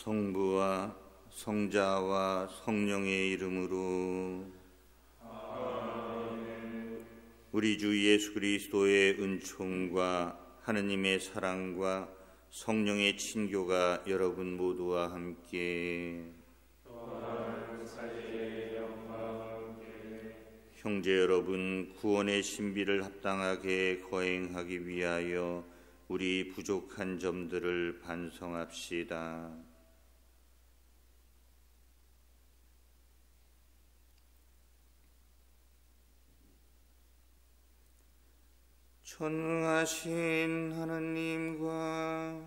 성부와 성자와 성령의 이름으로. 아멘. 우리 주 예수 그리스도의 은총과 하느님의 사랑과 성령의 친교가 여러분 모두와 함께. 형제 여러분, 구원의 신비를 합당하게 거행하기 위하여 우리 부족한 점들을 반성합시다. 전능하신 하느님과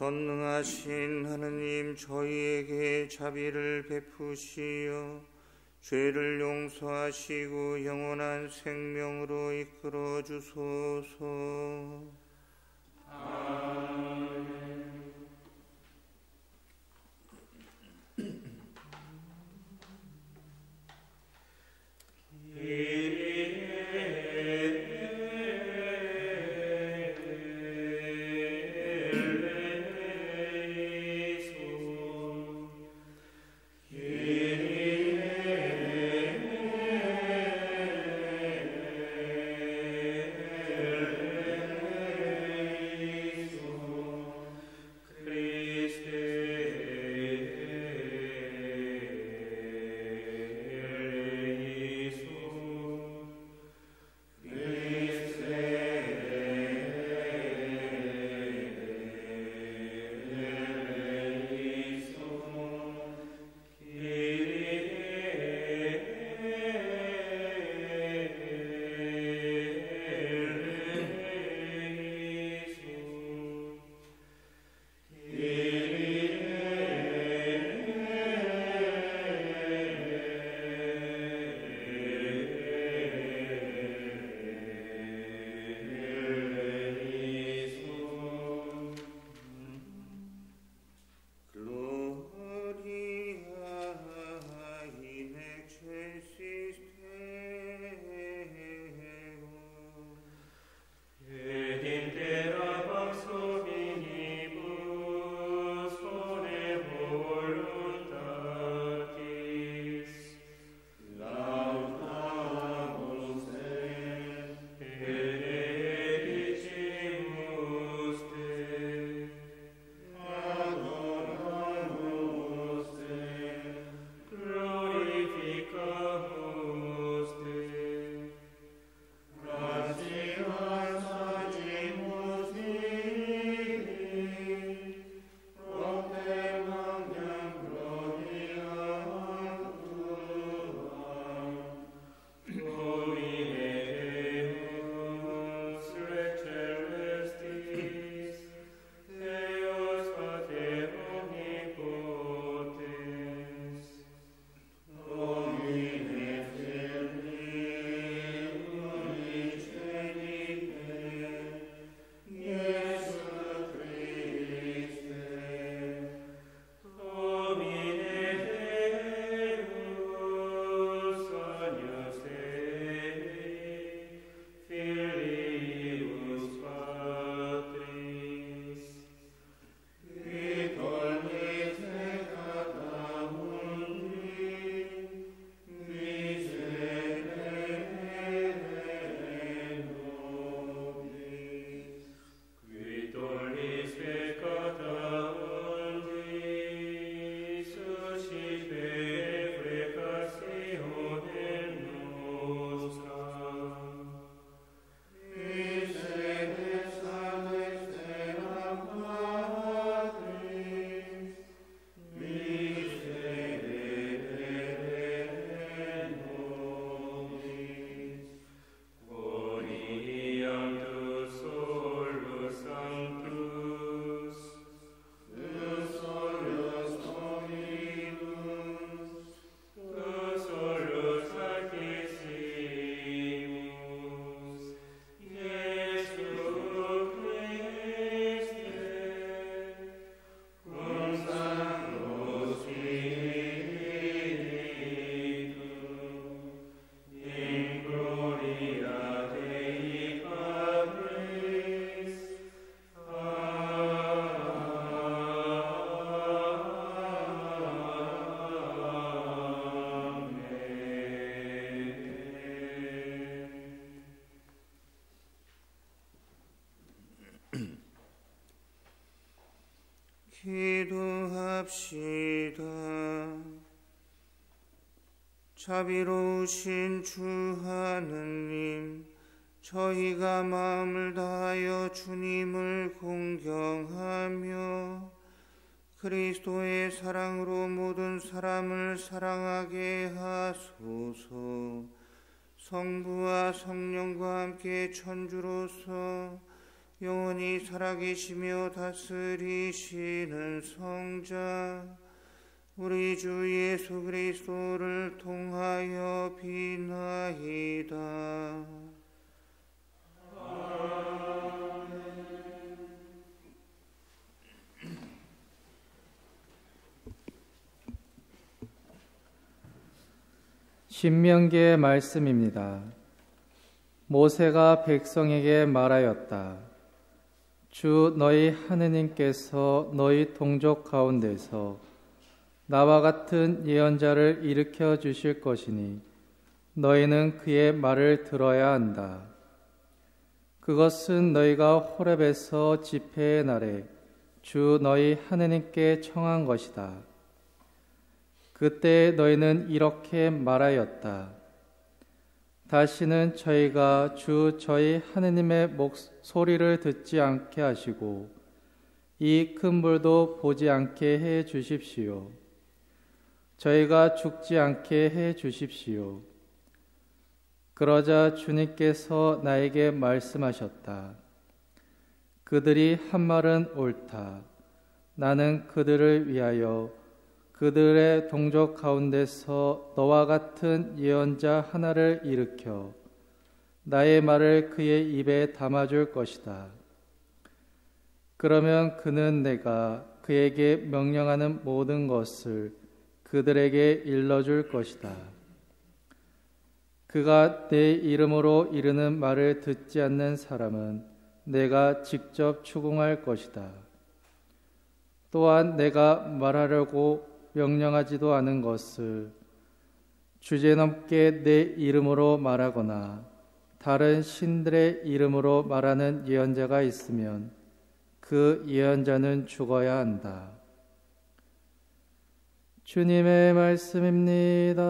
전능하신 하느님, 저희에게 자비를 베푸시어 죄를 용서하시고 영원한 생명으로 이끌어 주소서. 아멘. 기도합시다. 자비로우신 주 하느님, 저희가 마음을 다하여 주님을 공경하며 그리스도의 사랑으로 모든 사람을 사랑하게 하소서. 성부와 성령과 함께 천주로서 영원히 살아계시며 다스리시는 성자 우리 주 예수 그리스도를 통하여 비나이다. 신명기의 말씀입니다. 모세가 백성에게 말하였다. 주 너희 하느님께서 너희 동족 가운데서 나와 같은 예언자를 일으켜 주실 것이니 너희는 그의 말을 들어야 한다. 그것은 너희가 호렙에서 집회의 날에 주 너희 하느님께 청한 것이다. 그때 너희는 이렇게 말하였다. 다시는 저희가 주 저희 하느님의 목소리를 듣지 않게 하시고 이 큰 물도 보지 않게 해 주십시오. 저희가 죽지 않게 해 주십시오. 그러자 주님께서 나에게 말씀하셨다. 그들이 한 말은 옳다. 나는 그들을 위하여 그들의 동족 가운데서 너와 같은 예언자 하나를 일으켜 나의 말을 그의 입에 담아줄 것이다. 그러면 그는 내가 그에게 명령하는 모든 것을 그들에게 일러줄 것이다. 그가 내 이름으로 이르는 말을 듣지 않는 사람은 내가 직접 추궁할 것이다. 또한 내가 말하려고 명령하지도 않은 것을 주제넘게 내 이름으로 말하거나 다른 신들의 이름으로 말하는 예언자가 있으면 그 예언자는 죽어야 한다. 주님의 말씀입니다.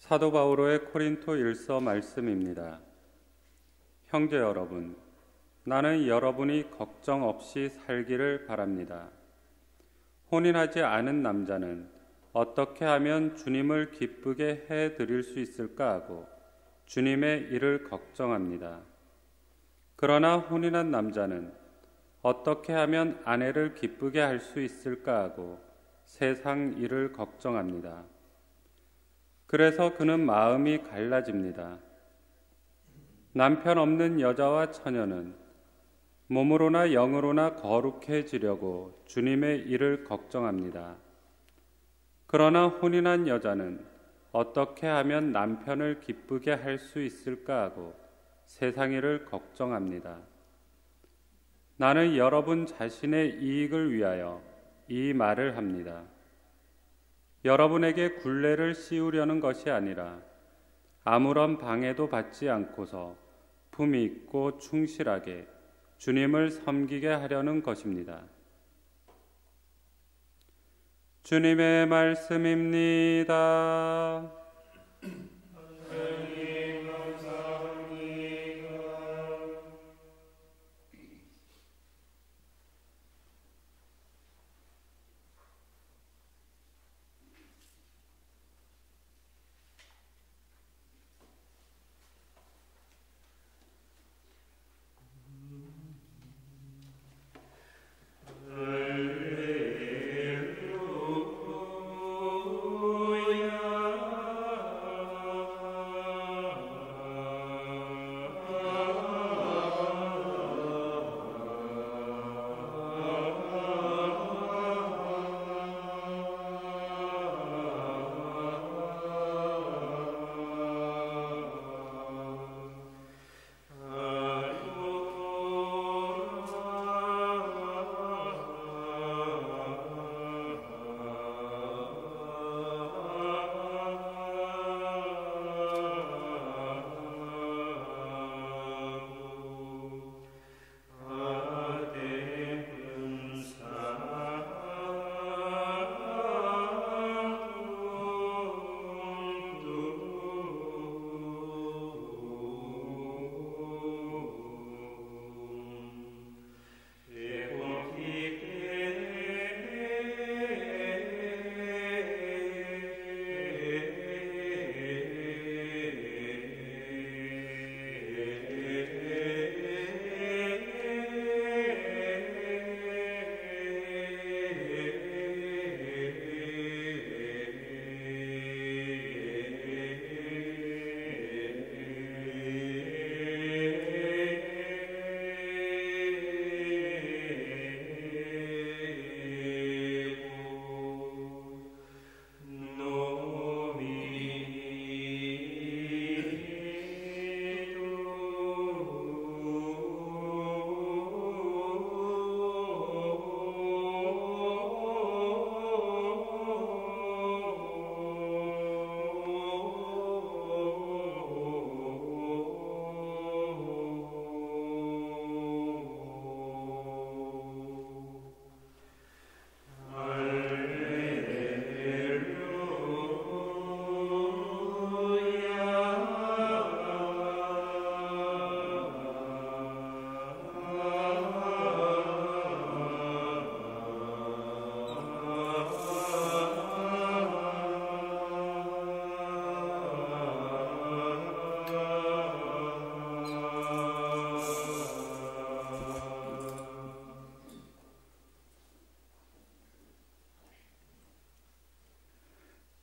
사도 바오로의 코린토 1서 말씀입니다. 형제 여러분, 나는 여러분이 걱정 없이 살기를 바랍니다. 혼인하지 않은 남자는 어떻게 하면 주님을 기쁘게 해드릴 수 있을까 하고 주님의 일을 걱정합니다. 그러나 혼인한 남자는 어떻게 하면 아내를 기쁘게 할 수 있을까 하고 세상 일을 걱정합니다. 그래서 그는 마음이 갈라집니다. 남편 없는 여자와 처녀는 몸으로나 영으로나 거룩해지려고 주님의 일을 걱정합니다. 그러나 혼인한 여자는 어떻게 하면 남편을 기쁘게 할 수 있을까 하고 세상 일을 걱정합니다. 나는 여러분 자신의 이익을 위하여 이 말을 합니다. 여러분에게 굴레를 씌우려는 것이 아니라 아무런 방해도 받지 않고서 품위 있고 충실하게 주님을 섬기게 하려는 것입니다. 주님의 말씀입니다.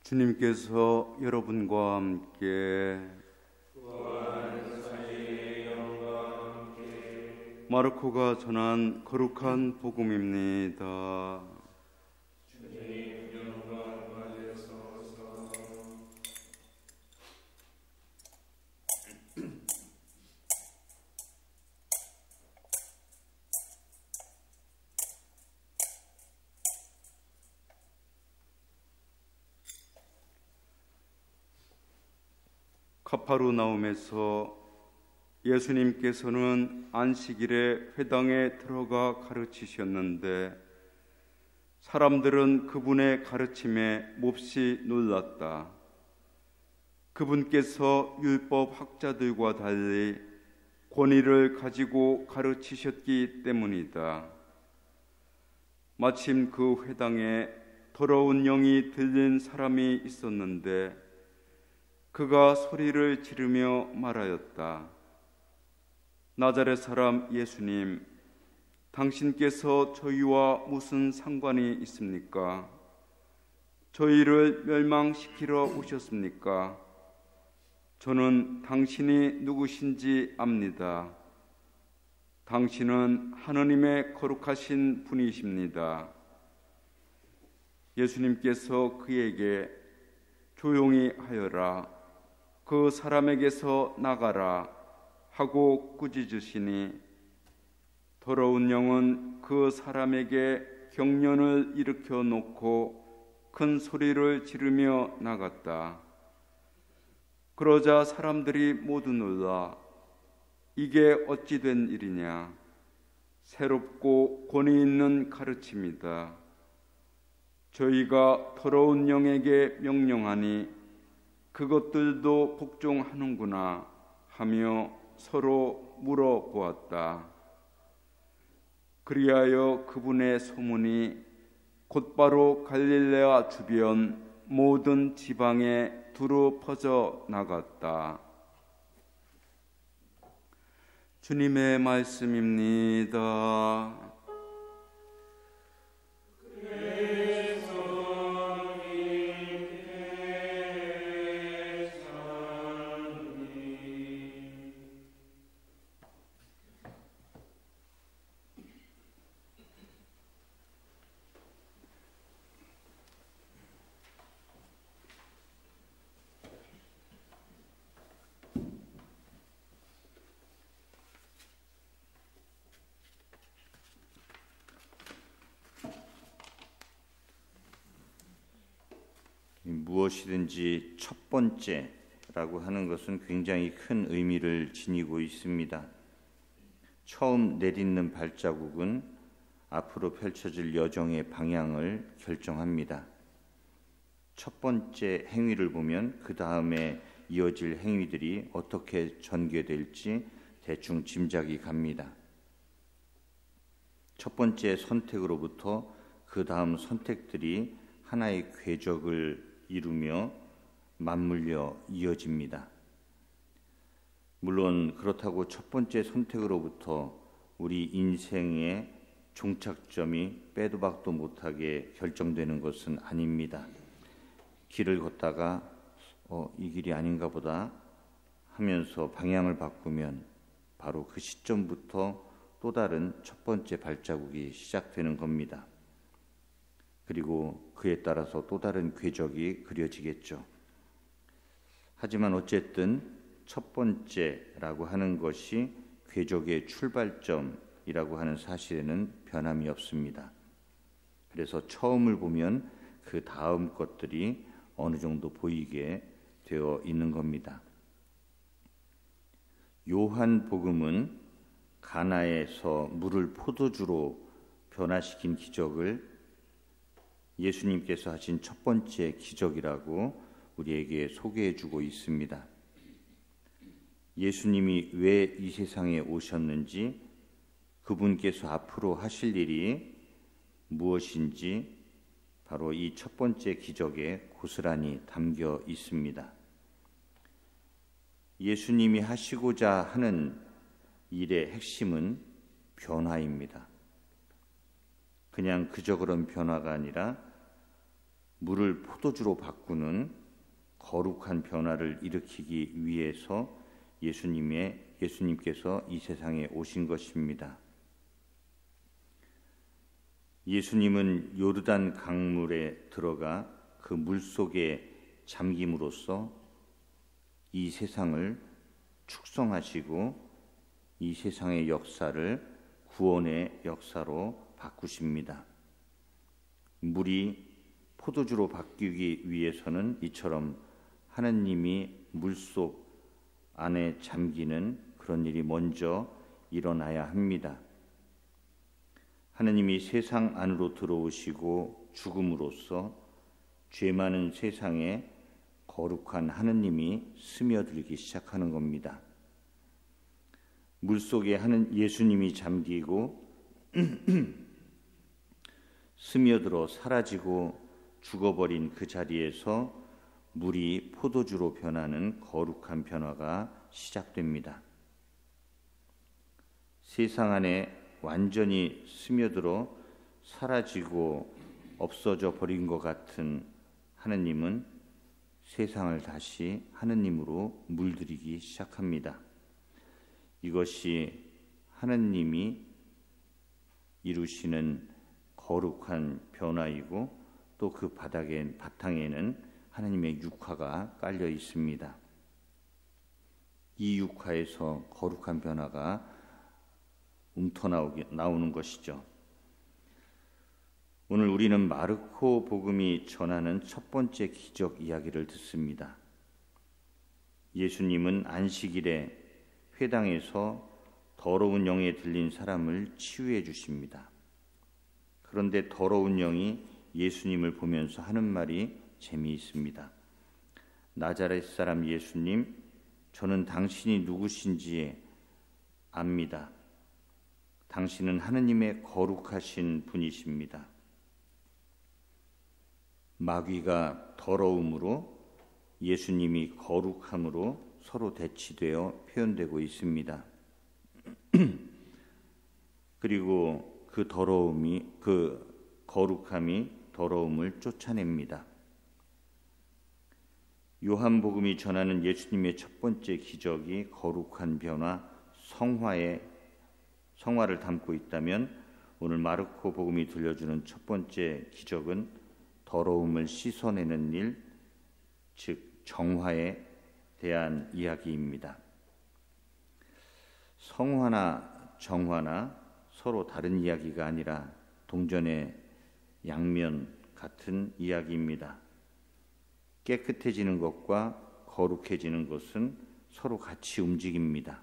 주님께서 여러분과 함께 마르코가 전한 거룩한 복음입니다. 카파르나움에서 예수님께서는 안식일에 회당에 들어가 가르치셨는데 사람들은 그분의 가르침에 몹시 놀랐다. 그분께서 율법 학자들과 달리 권위를 가지고 가르치셨기 때문이다. 마침 그 회당에 더러운 영이 들린 사람이 있었는데 그가 소리를 지르며 말하였다. 나자렛 사람 예수님, 당신께서 저희와 무슨 상관이 있습니까? 저희를 멸망시키러 오셨습니까? 저는 당신이 누구신지 압니다. 당신은 하느님의 거룩하신 분이십니다. 예수님께서 그에게 조용히 하여라, 그 사람에게서 나가라 하고 꾸짖으시니 더러운 영은 그 사람에게 경련을 일으켜 놓고 큰 소리를 지르며 나갔다. 그러자 사람들이 모두 놀라 이게 어찌 된 일이냐, 새롭고 권위 있는 가르침이다. 저희가 더러운 영에게 명령하니 그것들도 복종하는구나 하며 서로 물어보았다. 그리하여 그분의 소문이 곧바로 갈릴레아 주변 모든 지방에 두루 퍼져 나갔다. 주님의 말씀입니다. 무엇이든지 첫 번째라고 하는 것은 굉장히 큰 의미를 지니고 있습니다. 처음 내딛는 발자국은 앞으로 펼쳐질 여정의 방향을 결정합니다. 첫 번째 행위를 보면 그 다음에 이어질 행위들이 어떻게 전개될지 대충 짐작이 갑니다. 첫 번째 선택으로부터 그 다음 선택들이 하나의 궤적을 이루며 맞물려 이어집니다. 물론 그렇다고 첫 번째 선택으로부터 우리 인생의 종착점이 빼도 박도 못하게 결정되는 것은 아닙니다. 길을 걷다가 이 길이 아닌가 보다 하면서 방향을 바꾸면 바로 그 시점부터 또 다른 첫 번째 발자국이 시작되는 겁니다. 그리고 그에 따라서 또 다른 궤적이 그려지겠죠. 하지만 어쨌든 첫 번째라고 하는 것이 궤적의 출발점이라고 하는 사실에는 변함이 없습니다. 그래서 처음을 보면 그 다음 것들이 어느 정도 보이게 되어 있는 겁니다. 요한복음은 가나에서 물을 포도주로 변화시킨 기적을 예수님께서 하신 첫 번째 기적이라고 우리에게 소개해주고 있습니다. 예수님이 왜 이 세상에 오셨는지, 그분께서 앞으로 하실 일이 무엇인지 바로 이 첫 번째 기적에 고스란히 담겨 있습니다. 예수님이 하시고자 하는 일의 핵심은 변화입니다. 그냥 그저 그런 변화가 아니라 물을 포도주로 바꾸는 거룩한 변화를 일으키기 위해서 예수님께서 이 세상에 오신 것입니다. 예수님은 요르단 강물에 들어가 그 물 속에 잠김으로써 이 세상을 축성하시고 이 세상의 역사를 구원의 역사로 바꾸십니다. 물이 포도주로 바뀌기 위해서는 이처럼 하느님이 물속 안에 잠기는 그런 일이 먼저 일어나야 합니다. 하느님이 세상 안으로 들어오시고 죽음으로써 죄 많은 세상에 거룩한 하느님이 스며들기 시작하는 겁니다. 물속에 예수님이 잠기고 스며들어 사라지고 죽어버린 그 자리에서 물이 포도주로 변하는 거룩한 변화가 시작됩니다. 세상 안에 완전히 스며들어 사라지고 없어져 버린 것 같은 하느님은 세상을 다시 하느님으로 물들이기 시작합니다. 이것이 하느님이 이루시는 거룩한 변화이고 또 그 바탕에는 하나님의 육화가 깔려 있습니다. 이 육화에서 거룩한 변화가 나오는 것이죠. 오늘 우리는 마르코 복음이 전하는 첫 번째 기적 이야기를 듣습니다. 예수님은 안식일에 회당에서 더러운 영에 들린 사람을 치유해 주십니다. 그런데 더러운 영이 예수님을 보면서 하는 말이 재미있습니다. 나자렛 사람 예수님, 저는 당신이 누구신지 압니다. 당신은 하느님의 거룩하신 분이십니다. 마귀가 더러움으로 예수님이 거룩함으로 서로 대치되어 표현되고 있습니다. 그리고 그 거룩함이 더러움을 쫓아냅니다. 요한복음이 전하는 예수님의 첫 번째 기적이 거룩한 변화, 성화를 담고 있다면 오늘 마르코 복음이 들려주는 첫 번째 기적은 더러움을 씻어내는 일, 즉 정화에 대한 이야기입니다. 성화나 정화나 서로 다른 이야기가 아니라 동전의 양면 같은 이야기입니다. 깨끗해지는 것과 거룩해지는 것은 서로 같이 움직입니다.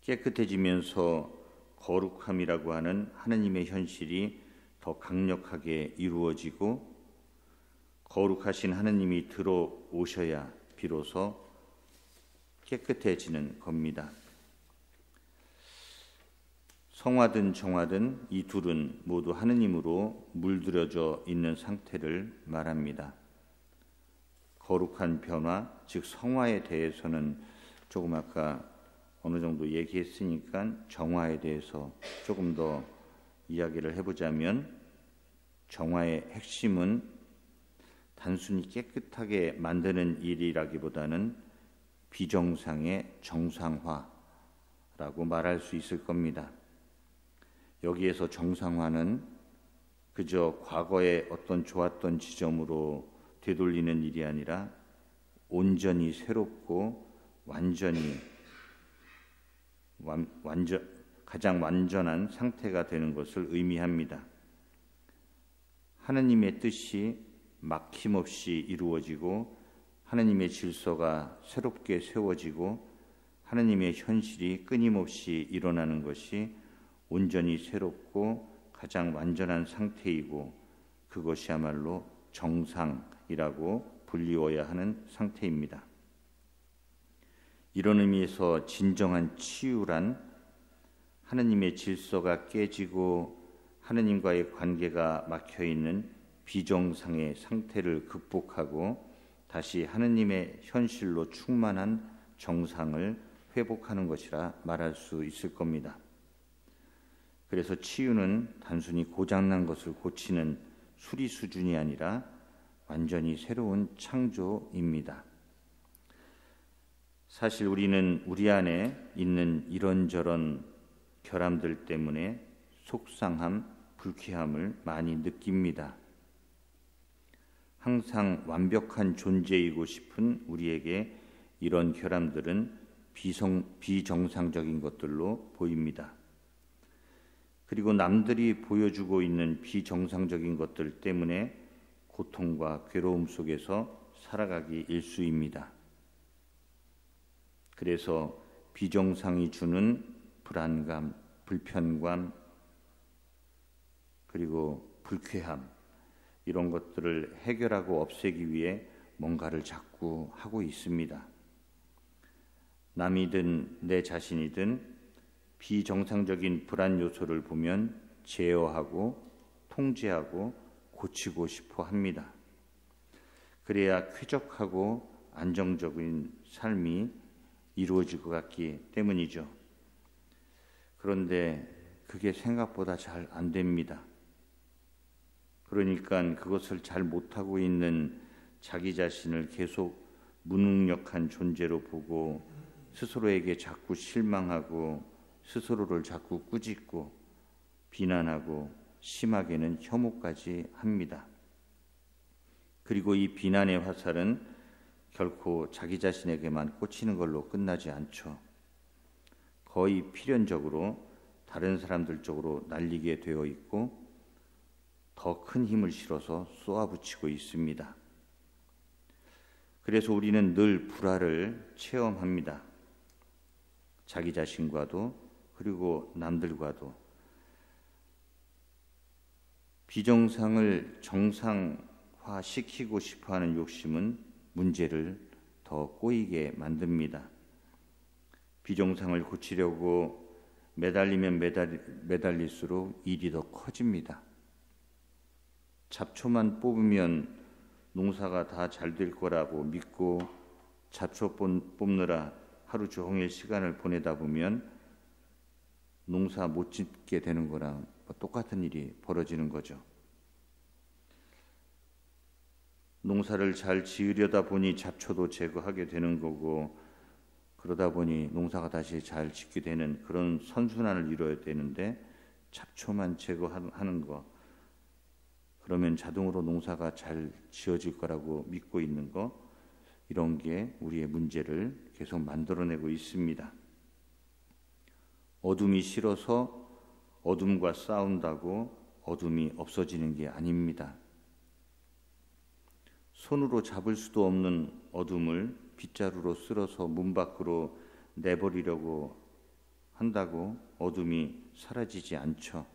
깨끗해지면서 거룩함이라고 하는 하느님의 현실이 더 강력하게 이루어지고 거룩하신 하느님이 들어오셔야 비로소 깨끗해지는 겁니다. 성화든 정화든 이 둘은 모두 하느님으로 물들여져 있는 상태를 말합니다. 거룩한 변화, 즉 성화에 대해서는 조금 아까 어느 정도 얘기했으니까 정화에 대해서 조금 더 이야기를 해보자면 정화의 핵심은 단순히 깨끗하게 만드는 일이라기보다는 비정상의 정상화라고 말할 수 있을 겁니다. 여기에서 정상화는 그저 과거의 어떤 좋았던 지점으로 되돌리는 일이 아니라 온전히 새롭고 가장 완전한 상태가 되는 것을 의미합니다. 하느님의 뜻이 막힘없이 이루어지고 하느님의 질서가 새롭게 세워지고 하느님의 현실이 끊임없이 일어나는 것이 온전히 새롭고 가장 완전한 상태이고 그것이야말로 정상이라고 불리워야 하는 상태입니다. 이런 의미에서 진정한 치유란 하느님의 질서가 깨지고 하느님과의 관계가 막혀있는 비정상의 상태를 극복하고 다시 하느님의 현실로 충만한 정상을 회복하는 것이라 말할 수 있을 겁니다. 그래서 치유는 단순히 고장난 것을 고치는 수리 수준이 아니라 완전히 새로운 창조입니다. 사실 우리는 우리 안에 있는 이런저런 결함들 때문에 속상함, 불쾌함을 많이 느낍니다. 항상 완벽한 존재이고 싶은 우리에게 이런 결함들은 비정상적인 것들로 보입니다. 그리고 남들이 보여주고 있는 비정상적인 것들 때문에 고통과 괴로움 속에서 살아가기 일쑤입니다. 그래서 비정상이 주는 불안감, 불편감, 그리고 불쾌함, 이런 것들을 해결하고 없애기 위해 뭔가를 자꾸 하고 있습니다. 남이든 내 자신이든 비정상적인 불안 요소를 보면 제어하고 통제하고 고치고 싶어 합니다. 그래야 쾌적하고 안정적인 삶이 이루어질 것 같기 때문이죠. 그런데 그게 생각보다 잘 안 됩니다. 그러니까 그것을 잘 못하고 있는 자기 자신을 계속 무능력한 존재로 보고 스스로에게 자꾸 실망하고 스스로를 자꾸 꾸짖고 비난하고 심하게는 혐오까지 합니다. 그리고 이 비난의 화살은 결코 자기 자신에게만 꽂히는 걸로 끝나지 않죠. 거의 필연적으로 다른 사람들 쪽으로 날리게 되어 있고 더 큰 힘을 실어서 쏘아붙이고 있습니다. 그래서 우리는 늘 불화를 체험합니다. 자기 자신과도 그리고 남들과도. 비정상을 정상화시키고 싶어하는 욕심은 문제를 더 꼬이게 만듭니다. 비정상을 고치려고 매달리면 매달릴수록 일이 더 커집니다. 잡초만 뽑으면 농사가 다 잘 될 거라고 믿고 잡초 뽑느라 하루 종일 시간을 보내다 보면 농사 못 짓게 되는 거랑 똑같은 일이 벌어지는 거죠. 농사를 잘 지으려다 보니 잡초도 제거하게 되는 거고 그러다 보니 농사가 다시 잘 짓게 되는 그런 선순환을 이루어야 되는데 잡초만 제거하는 거 그러면 자동으로 농사가 잘 지어질 거라고 믿고 있는 거 이런 게 우리의 문제를 계속 만들어내고 있습니다. 어둠이 싫어서 어둠과 싸운다고 어둠이 없어지는 게 아닙니다. 손으로 잡을 수도 없는 어둠을 빗자루로 쓸어서 문 밖으로 내버리려고 한다고 어둠이 사라지지 않죠.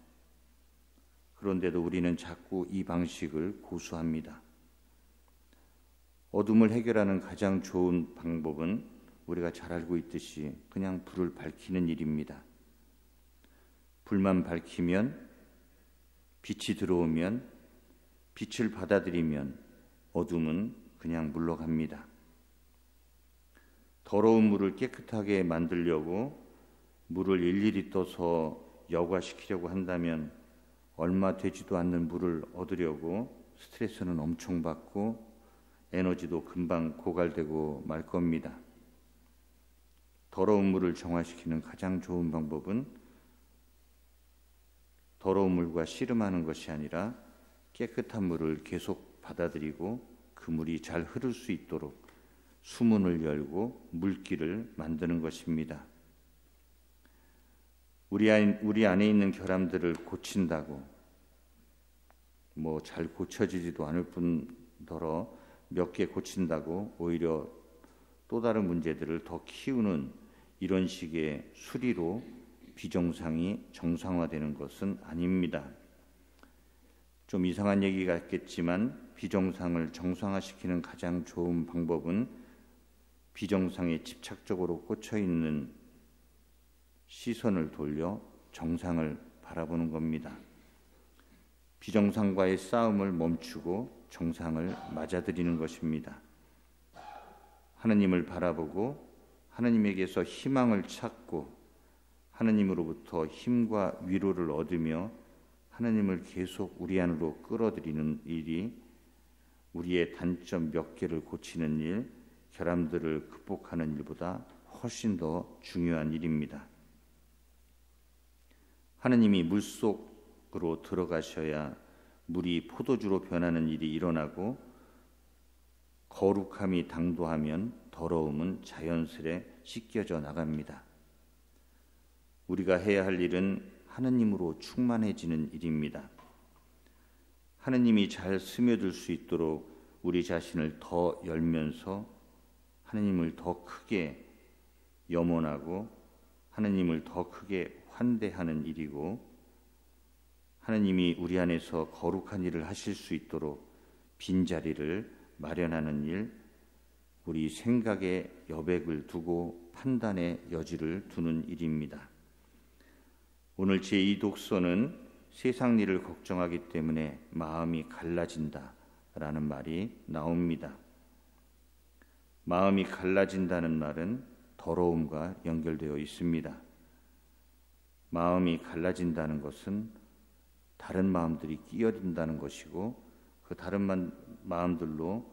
그런데도 우리는 자꾸 이 방식을 고수합니다. 어둠을 해결하는 가장 좋은 방법은 우리가 잘 알고 있듯이 그냥 불을 밝히는 일입니다. 불만 밝히면 빛이 들어오면 빛을 받아들이면 어둠은 그냥 물러갑니다. 더러운 물을 깨끗하게 만들려고 물을 일일이 떠서 여과시키려고 한다면 얼마 되지도 않는 물을 얻으려고 스트레스는 엄청 받고 에너지도 금방 고갈되고 말 겁니다. 더러운 물을 정화시키는 가장 좋은 방법은 더러운 물과 씨름하는 것이 아니라 깨끗한 물을 계속 받아들이고 그 물이 잘 흐를 수 있도록 수문을 열고 물길을 만드는 것입니다. 우리 안에 있는 결함들을 고친다고 잘 고쳐지지도 않을 뿐더러 몇 개 고친다고 오히려 또 다른 문제들을 더 키우는 이런 식의 수리로 비정상이 정상화되는 것은 아닙니다. 좀 이상한 얘기 같겠지만 비정상을 정상화시키는 가장 좋은 방법은 비정상에 집착적으로 꽂혀있는 시선을 돌려 정상을 바라보는 겁니다. 비정상과의 싸움을 멈추고 정상을 맞아들이는 것입니다. 하느님을 바라보고 하느님에게서 희망을 찾고 하느님으로부터 힘과 위로를 얻으며 하느님을 계속 우리 안으로 끌어들이는 일이 우리의 단점 몇 개를 고치는 일, 결함들을 극복하는 일보다 훨씬 더 중요한 일입니다. 하느님이 물속으로 들어가셔야 물이 포도주로 변하는 일이 일어나고 거룩함이 당도하면 더러움은 자연스레 씻겨져 나갑니다. 우리가 해야 할 일은 하느님으로 충만해지는 일입니다. 하느님이 잘 스며들 수 있도록 우리 자신을 더 열면서 하느님을 더 크게 염원하고 하느님을 더 크게 환대하는 일이고 하느님이 우리 안에서 거룩한 일을 하실 수 있도록 빈자리를 마련하는 일, 우리 생각에 여백을 두고 판단의 여지를 두는 일입니다. 오늘 제2 독서는 세상 일을 걱정하기 때문에 마음이 갈라진다라는 말이 나옵니다. 마음이 갈라진다는 말은 더러움과 연결되어 있습니다. 마음이 갈라진다는 것은 다른 마음들이 끼어든다는 것이고 그 다른 마음들로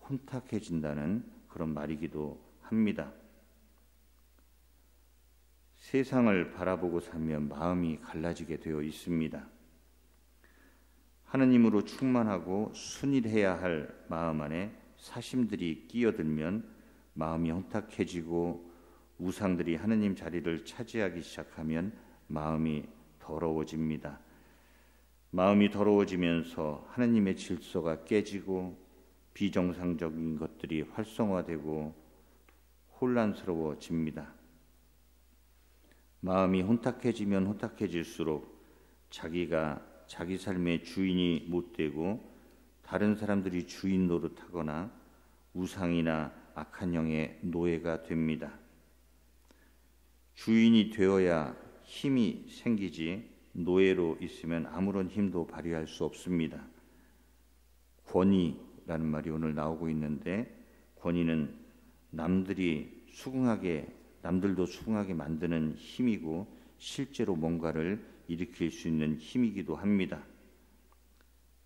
혼탁해진다는 그런 말이기도 합니다. 세상을 바라보고 살면 마음이 갈라지게 되어 있습니다. 하느님으로 충만하고 순일해야 할 마음 안에 사심들이 끼어들면 마음이 혼탁해지고 우상들이 하느님 자리를 차지하기 시작하면 마음이 더러워집니다. 마음이 더러워지면서 하느님의 질서가 깨지고 비정상적인 것들이 활성화되고 혼란스러워집니다. 마음이 혼탁해지면 혼탁해질수록 자기가 자기 삶의 주인이 못 되고 다른 사람들이 주인 노릇하거나 우상이나 악한 영의 노예가 됩니다. 주인이 되어야 힘이 생기지 노예로 있으면 아무런 힘도 발휘할 수 없습니다. 권위라는 말이 오늘 나오고 있는데 권위는 남들도 수긍하게 만드는 힘이고 실제로 뭔가를 일으킬 수 있는 힘이기도 합니다.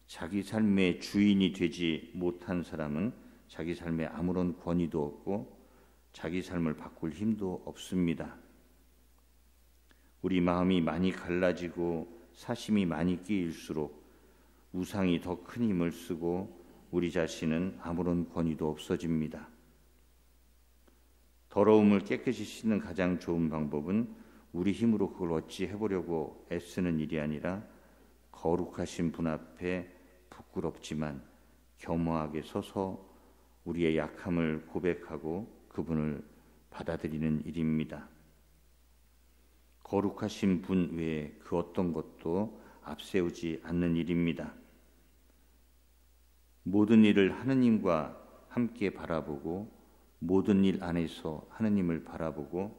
자기 삶의 주인이 되지 못한 사람은 자기 삶에 아무런 권위도 없고 자기 삶을 바꿀 힘도 없습니다. 우리 마음이 많이 갈라지고 사심이 많이 끼일수록 우상이 더 큰 힘을 쓰고 우리 자신은 아무런 권위도 없어집니다. 더러움을 깨끗이 씻는 가장 좋은 방법은 우리 힘으로 그걸 어찌 해보려고 애쓰는 일이 아니라 거룩하신 분 앞에 부끄럽지만 겸허하게 서서 우리의 약함을 고백하고 그분을 받아들이는 일입니다. 거룩하신 분 외에 그 어떤 것도 앞세우지 않는 일입니다. 모든 일을 하느님과 함께 바라보고 모든 일 안에서 하느님을 바라보고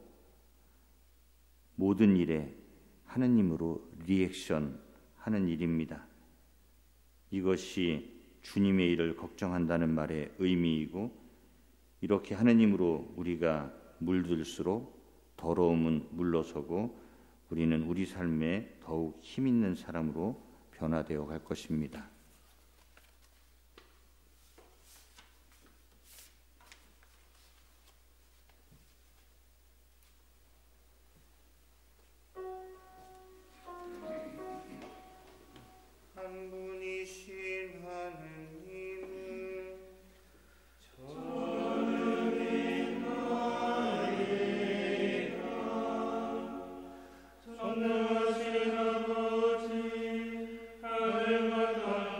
모든 일에 하느님으로 리액션 하는 일입니다. 이것이 주님의 일을 걱정한다는 말의 의미이고 이렇게 하느님으로 우리가 물들수록 더러움은 물러서고 우리는 우리 삶에 더욱 힘있는 사람으로 변화되어 갈 것입니다. 한 분이신 하느님은 전능하신 아버지, 하늘과 땅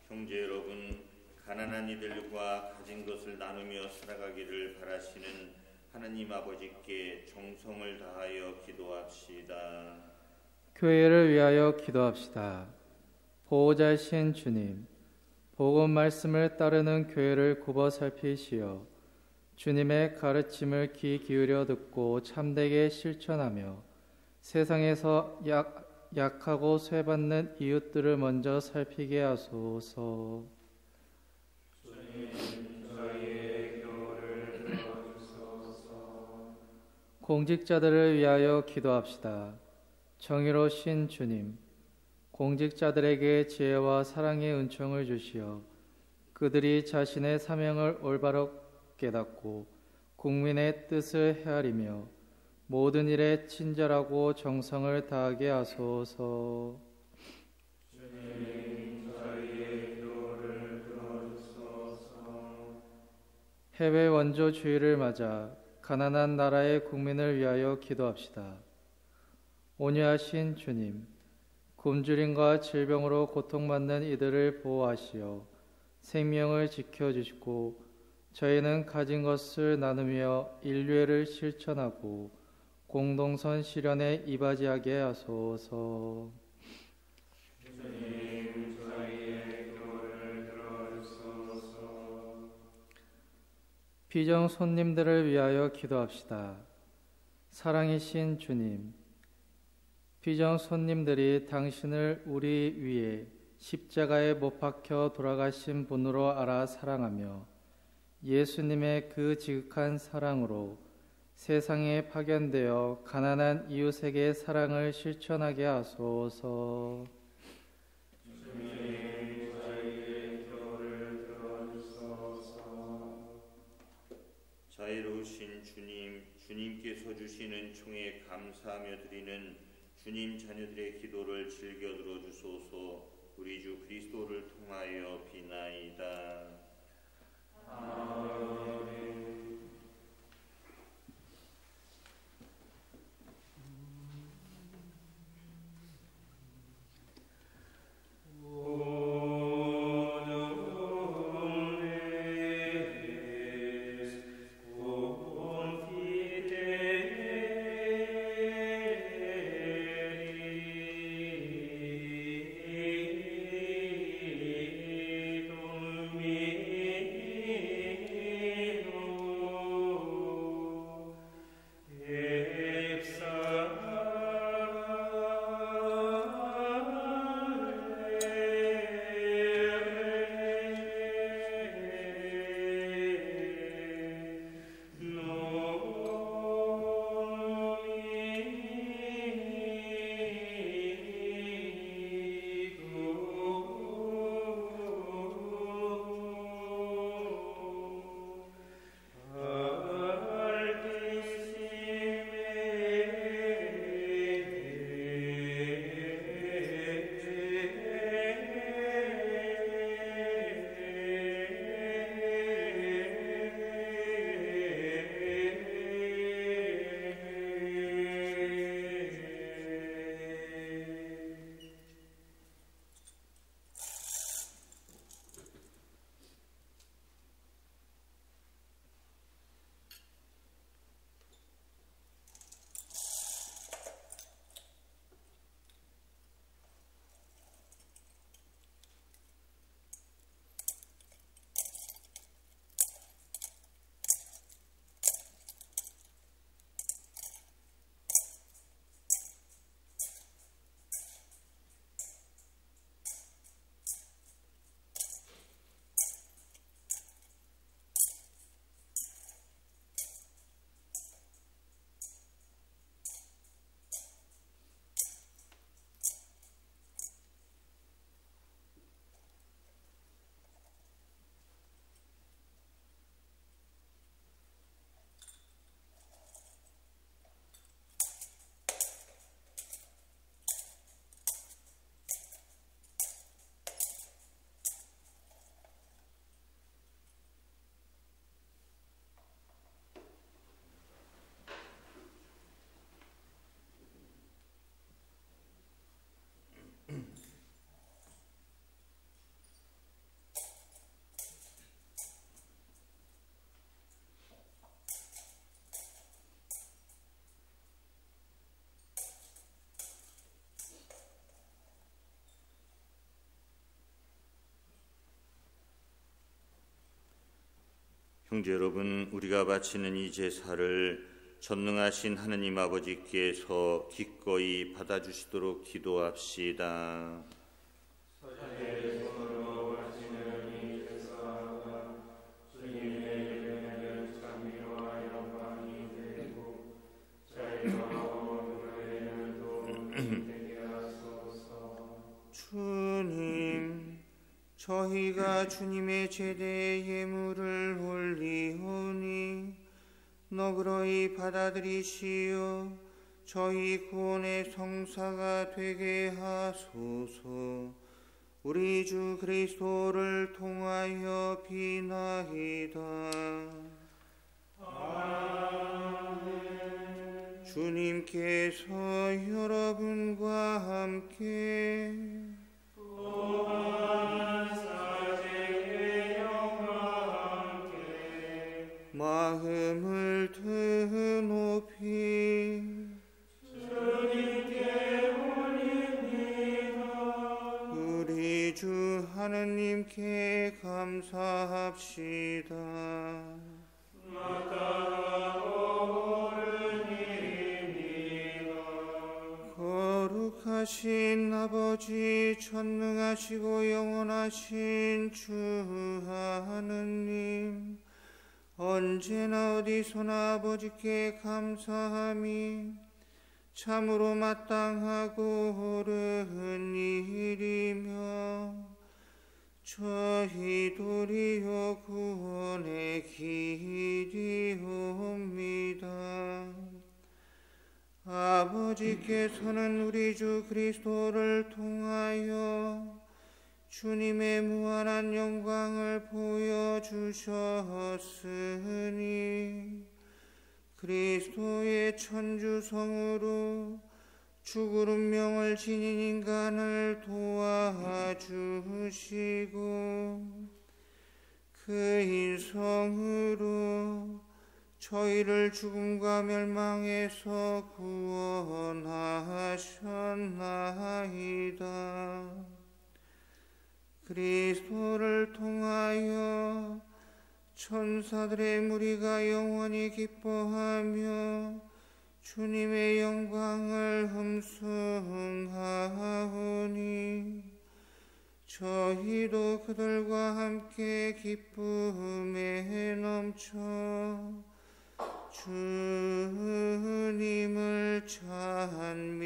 형제 여러분, 가난한 이들과 가진 것을 나누며 살아가기를 바라시는 하나님 아버지께 정성을 다하여 기도합시다. 교회를 위하여 기도합시다. 보호자이신 주님, 복음 말씀을 따르는 교회를 굽어 살피시어 주님의 가르침을 귀 기울여 듣고 참되게 실천하며 세상에서 약하고 쇠받는 이웃들을 먼저 살피게 하소서. 공직자들을 위하여 기도합시다. 정의로우신 주님, 공직자들에게 지혜와 사랑의 은총을 주시어 그들이 자신의 사명을 올바로 깨닫고 국민의 뜻을 헤아리며 모든 일에 친절하고 정성을 다하게 하소서. 주님, 저희의 기도를 들어주소서. 해외 원조주의를 맞아 가난한 나라의 국민을 위하여 기도합시다. 온유하신 주님, 굶주림과 질병으로 고통받는 이들을 보호하시어 생명을 지켜주시고 저희는 가진 것을 나누며 인류애를 실천하고 공동선 실현에 이바지하게 하소서. 주님, 저희의 기도를 들어주소서. 비정 손님들을 위하여 기도합시다. 사랑이신 주님, 비정 손님들이 당신을 우리 위해 십자가에 못 박혀 돌아가신 분으로 알아 사랑하며 예수님의 그 지극한 사랑으로 세상에 파견되어 가난한 이웃에게 사랑을 실천하게 하소서. 주님, 저희의 기도를 들어주소서. 자애로우신 주님, 주님께서 주시는 총에 감사하며 드리는 주님 자녀들의 기도를 즐겨 들어주소서. 우리 주 그리스도를 통하여 비나이다. 아멘. 오늘의 형제 여러분, 우리가 바치는 이 제사를 전능하신 하느님 아버지께서 기꺼이 받아주시도록 기도합시다. 주님, 저희가 주님의 제대에 예물을 올리오니 너그러이 받아들이시어 저희 구원의 성사가 되게 하소서. 우리 주 그리스도를 통하여 비나이다. 아멘. 주님께서 여러분과 함께 마음을 드높이 주님께 올립니다. 우리 주 하느님께 감사합시다. 마땅하고 옳은 일입니다. 거룩하신 아버지, 전능하시고 영원하신 주 하느님, 언제나 어디서나 아버지께 감사함이 참으로 마땅하고 옳은 일이며 저희 도리어 구원의 길이옵니다. 아버지께서는 우리 주 그리스도를 통하여 주님의 무한한 영광을 보여주셨으니 그리스도의 천주성으로 죽을 운명을 지닌 인간을 도와주시고 그 인성으로 저희를 죽음과 멸망에서 구원하셨나이다. 그리스도를 통하여 천사들의 무리가 영원히 기뻐하며 주님의 영광을 흠숭하오니 저희도 그들과 함께 기쁨에 넘쳐 주님을 찬미하나이다.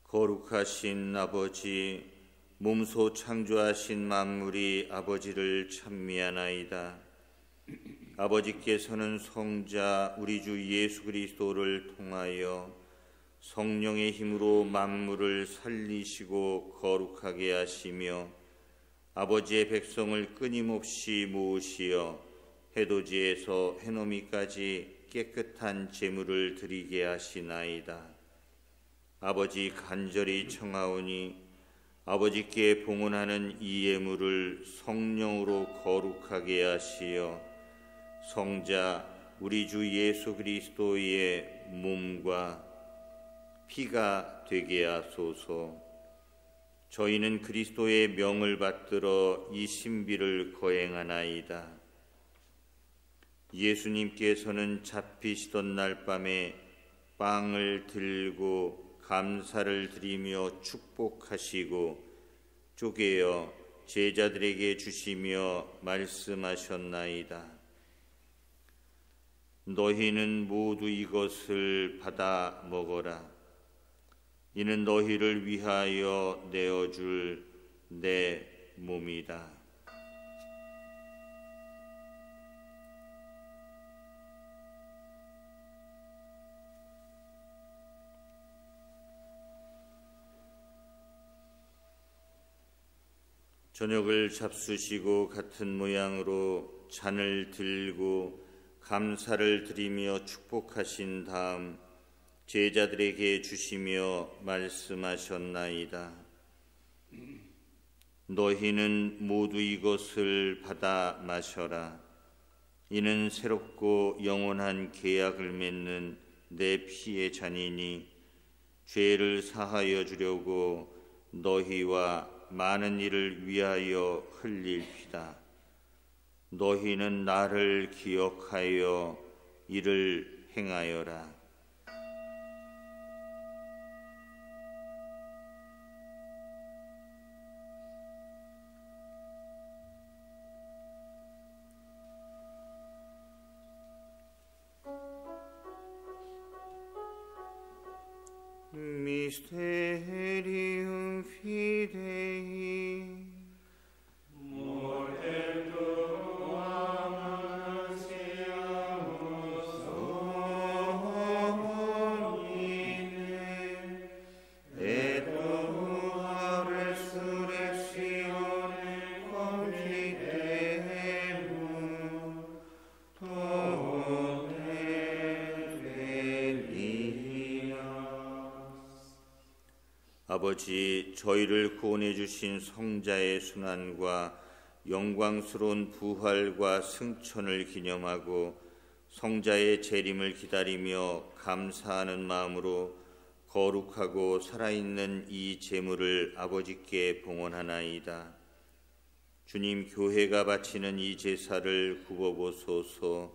거룩하신 아버지, 몸소 창조하신 만물이 아버지를 찬미하나이다. 아버지께서는 성자 우리 주 예수 그리스도를 통하여 성령의 힘으로 만물을 살리시고 거룩하게 하시며 아버지의 백성을 끊임없이 모으시어 해돋이에서 해넘이까지 깨끗한 제물을 드리게 하시나이다. 아버지 간절히 청하오니 아버지께 봉헌하는 이 예물을 성령으로 거룩하게 하시어 성자 우리 주 예수 그리스도의 몸과 피가 되게 하소서. 저희는 그리스도의 명을 받들어 이 신비를 거행하나이다. 예수님께서는 잡히시던 날 밤에 빵을 들고 감사를 드리며 축복하시고 쪼개어 제자들에게 주시며 말씀하셨나이다. 너희는 모두 이것을 받아 먹어라. 이는 너희를 위하여 내어줄 내 몸이다. 저녁을 잡수시고 같은 모양으로 잔을 들고 감사를 드리며 축복하신 다음 제자들에게 주시며 말씀하셨나이다. 너희는 모두 이것을 받아 마셔라. 이는 새롭고 영원한 계약을 맺는 내 피의 잔이니 죄를 사하여 주려고 너희와 많은 이를 위하여 흘릴 피다. 너희는 나를 기억하여 이를 행하여라. Mysterium Fidei. 아버지, 저희를 구원해 주신 성자의 순환과 영광스러운 부활과 승천을 기념하고 성자의 재림을 기다리며 감사하는 마음으로 거룩하고 살아있는 이 제물을 아버지께 봉헌하나이다. 주님, 교회가 바치는 이 제사를 굽어보소서.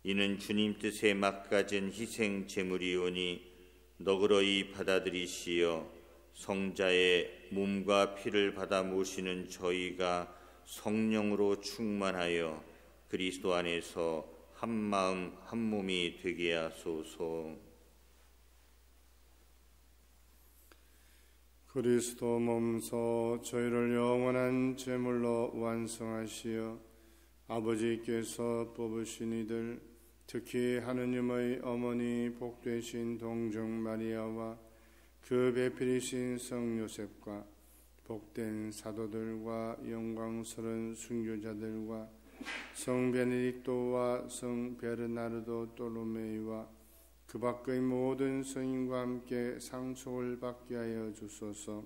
이는 주님 뜻에 막가진 희생 제물이오니 너그러이 받아들이시어 성자의 몸과 피를 받아 모시는 저희가 성령으로 충만하여 그리스도 안에서 한 마음 한 몸이 되게 하소서. 그리스도 몸소 저희를 영원한 제물로 완성하시어 아버지께서 뽑으신 이들, 특히 하느님의 어머니 복되신 동정 마리아와 그 배필이신 성 요셉과 복된 사도들과 영광스러운 순교자들과 성 베네딕토와 성 베르나르도 또로메이와 그 밖의 모든 성인과 함께 상속을 받게 하여 주소서.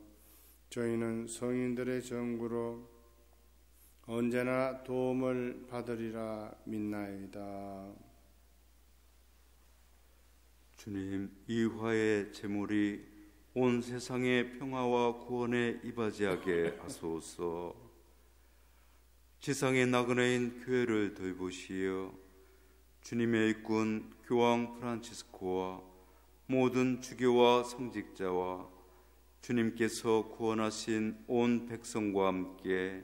저희는 성인들의 정구로 언제나 도움을 받으리라 믿나이다. 주님, 이 화의 제물이 온 세상의 평화와 구원에 이바지하게 하소서. 지상의 나그네인 교회를 돌보시어 주님의 일꾼 교황 프란치스코와 모든 주교와 성직자와 주님께서 구원하신 온 백성과 함께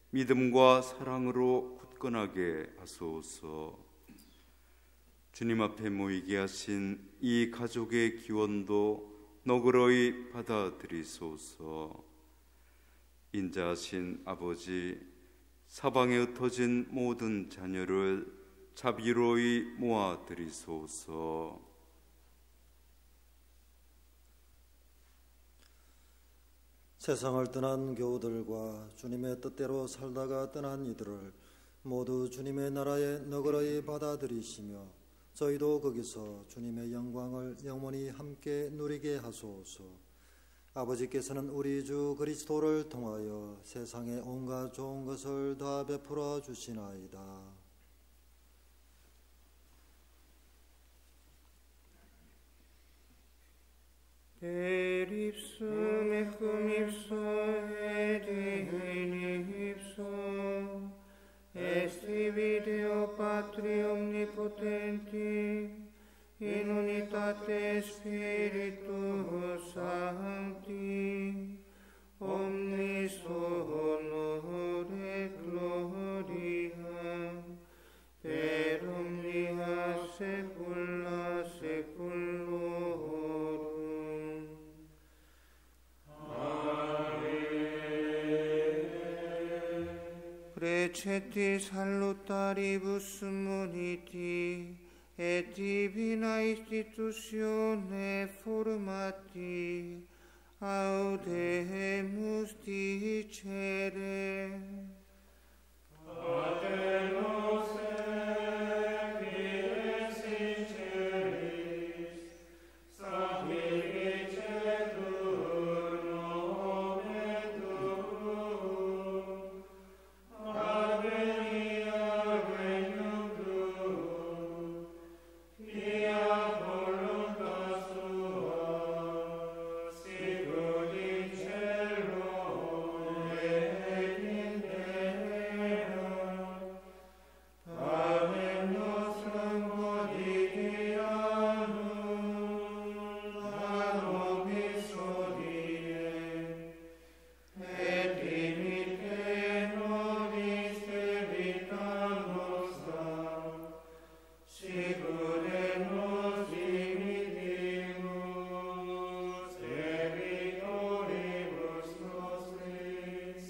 믿음과 사랑으로 굳건하게 하소서. 주님 앞에 모이게 하신 이 가족의 기원도 너그러이 받아들이소서. 인자하신 아버지, 사방에 흩어진 모든 자녀를 자비로이 모아드리소서. 세상을 떠난 교우들과 주님의 뜻대로 살다가 떠난 이들을 모두 주님의 나라에 너그러이 받아들이시며 저희도 거기서 주님의 영광을 영원히 함께 누리게 하소서. 아버지께서는 우리 주 그리스도를 통하여 세상의 온갖 좋은 것을 다 베풀어 주시나이다. Per ipsum et cum ipso et in ipso est Deo Patri omnipotenti in unitate Spiritus Sancti omnis honor et gloria per omnia saecula saeculorum. Precetti salutaribus muniti et divina institutione formati audemus dicere. Pater noster, qui es in celis, sanctificetur nomen tuum, adveniat regnum tuum, fiat voluntas tua, sicut in cielo et in terra. Panem nostrum quotidianum da nobis hodie, et dimitte nobis debita nostra, sicut et nos dimittimus debitoribus nostris,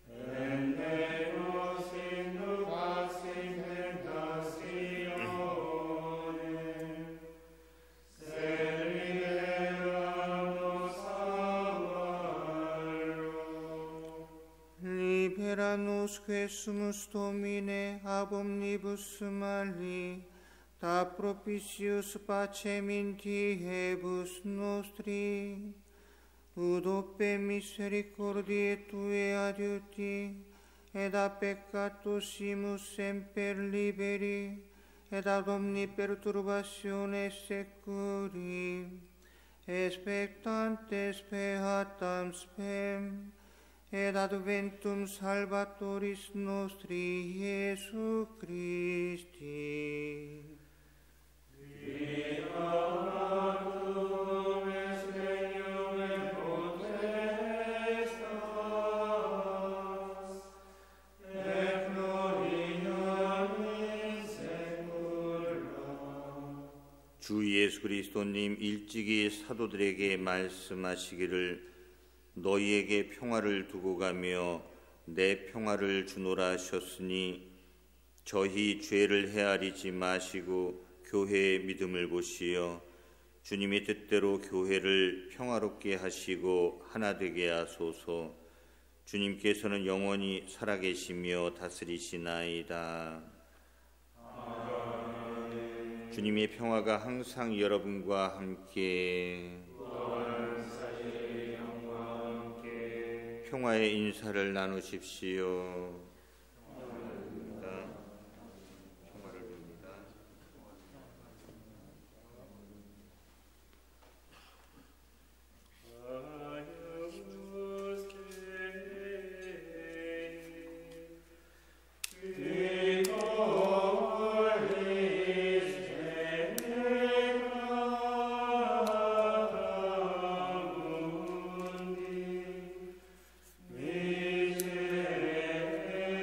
et ne nos inducas in tentationem, sed libera-nos a malo. Libera-nos quesumus Domine ab omnibus mali, da propitius pacem in diebus nostri, ut ope misericordiae Tue adiuti, et a peccatusimus semper liberi, et ad omni perturbatione securi, expectantes beatam spem, et adventum Salvatoris nostri Iesu Christi. Fiatum est regnum et potestas, et gloria in saecula. 주 예수 그리스도님 일찍이 사도들에게 말씀하시기를 너희에게 평화를 두고 가며 내 평화를 주노라 하셨으니 저희 죄를 헤아리지 마시고 교회의 믿음을 보시어 주님의 뜻대로 교회를 평화롭게 하시고 하나 되게 하소서. 주님께서는 영원히 살아계시며 다스리시나이다. 주님의 평화가 항상 여러분과 함께 평화의 인사를 나누십시오. 평화를 빕니다. Miserere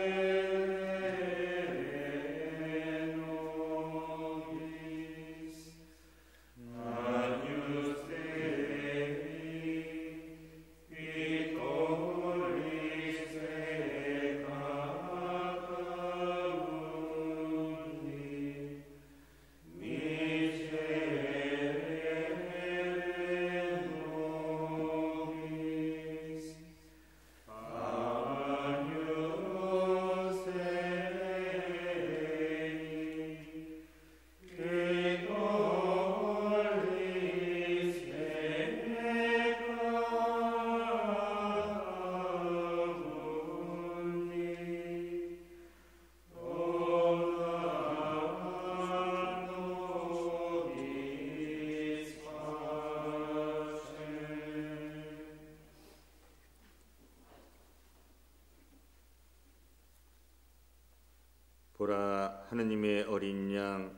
보라, 하느님의 어린 양,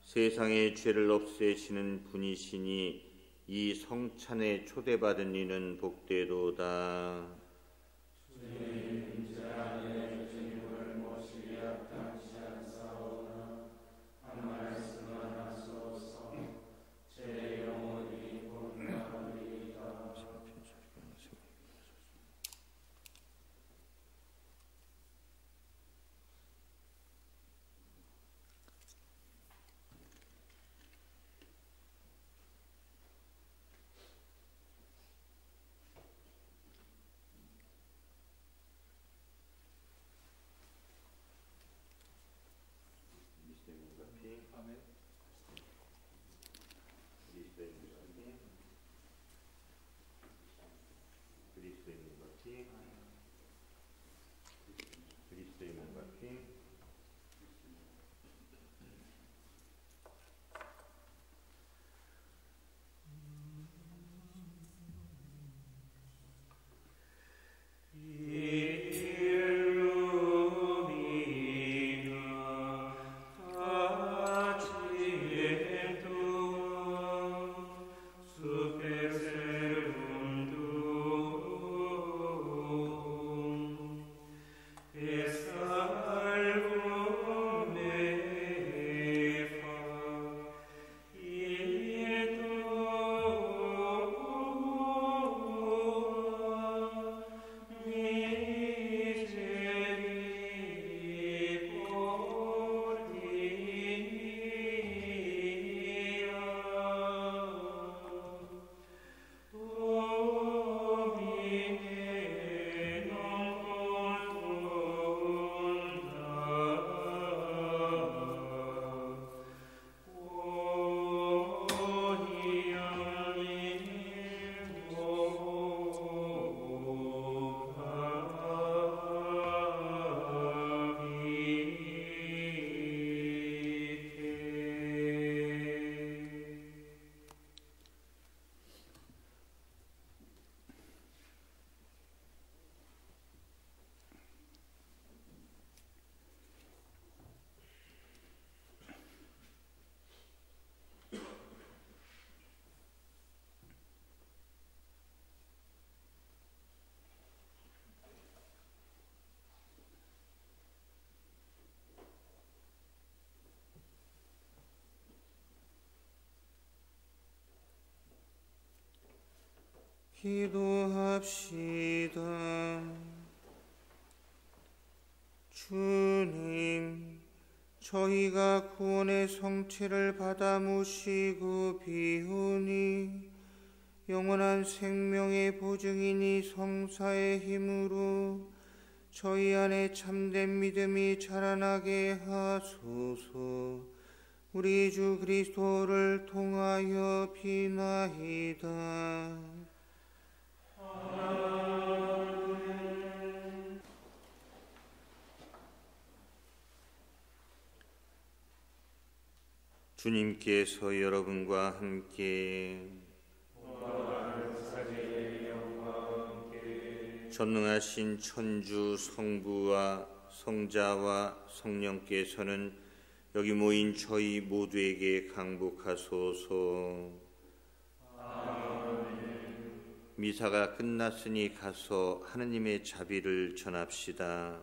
세상의 죄를 없애시는 분이시니 이 성찬에 초대받은 이는 복되도다. 기도합시다. 주님, 저희가 구원의 성체를 받아 모시고 비우니 영원한 생명의 보증이니 성사의 힘으로 저희 안에 참된 믿음이 자라나게 하소서. 우리 주 그리스도를 통하여 비나이다. 주님께서 여러분과 함께 전능하신 천주 성부와 성자와 성령께서는 여기 모인 저희 모두에게 강복하소서. 미사가 끝났으니 가서 하느님의 자비를 전합시다.